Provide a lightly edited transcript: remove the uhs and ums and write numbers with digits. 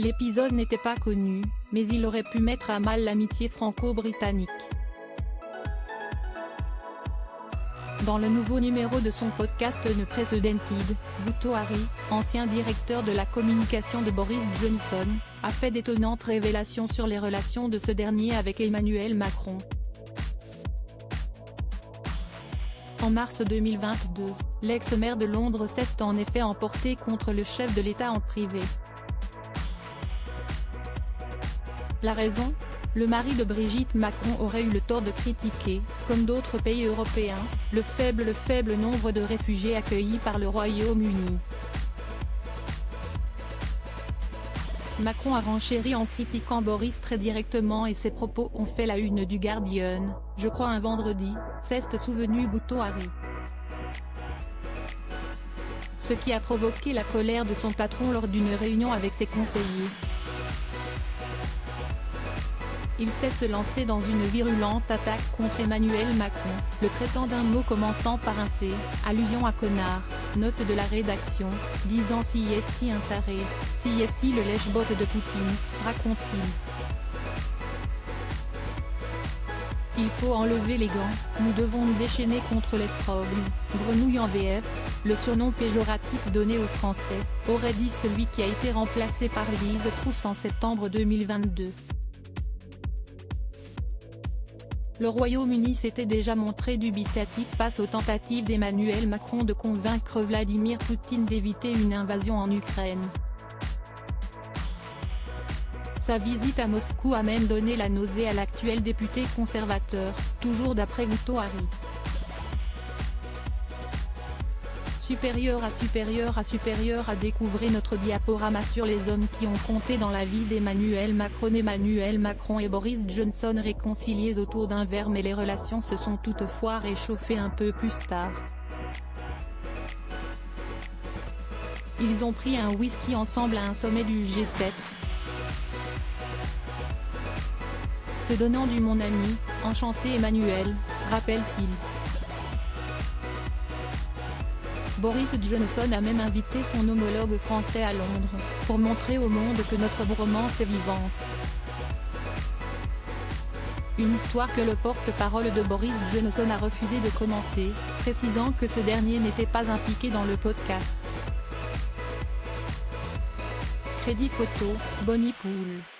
L'épisode n'était pas connu, mais il aurait pu mettre à mal l'amitié franco-britannique. Dans le nouveau numéro de son podcast Unprecedented, Bhutto Harry, ancien directeur de la communication de Boris Johnson, a fait d'étonnantes révélations sur les relations de ce dernier avec Emmanuel Macron. En mars 2022, l'ex-maire de Londres s'est en effet emporté contre le chef de l'État en privé. La raison ? Le mari de Brigitte Macron aurait eu le tort de critiquer, comme d'autres pays européens, le faible nombre de réfugiés accueillis par le Royaume-Uni. Macron a renchéri en critiquant Boris très directement et ses propos ont fait la une du Guardian, je crois un vendredi, s'est souvenu Bhutto Harry. Ce qui a provoqué la colère de son patron lors d'une réunion avec ses conseillers. Il s'est lancé dans une virulente attaque contre Emmanuel Macron, le traitant d'un mot commençant par un C, allusion à connard, note de la rédaction, disant si est-il un taré, si est-il le lèche-bot de Poutine, raconte-t-il. Il faut enlever les gants, nous devons nous déchaîner contre les frogs, grenouilles en VF, le surnom péjoratif donné aux Français, aurait dit celui qui a été remplacé par Liz Truss en septembre 2022. Le Royaume-Uni s'était déjà montré dubitatif face aux tentatives d'Emmanuel Macron de convaincre Vladimir Poutine d'éviter une invasion en Ukraine. Sa visite à Moscou a même donné la nausée à l'actuel député conservateur, toujours d'après Bhutto Harry. Supérieur à découvrir notre diaporama sur les hommes qui ont compté dans la vie d'Emmanuel Macron. Emmanuel Macron et Boris Johnson réconciliés autour d'un verre, mais les relations se sont toutefois réchauffées un peu plus tard. Ils ont pris un whisky ensemble à un sommet du G7. Se donnant du mon ami, enchanté Emmanuel, rappelle-t-il. Boris Johnson a même invité son homologue français à Londres, pour montrer au monde que notre romance est vivante. Une histoire que le porte-parole de Boris Johnson a refusé de commenter, précisant que ce dernier n'était pas impliqué dans le podcast. Crédit photo, Bonnie Pool.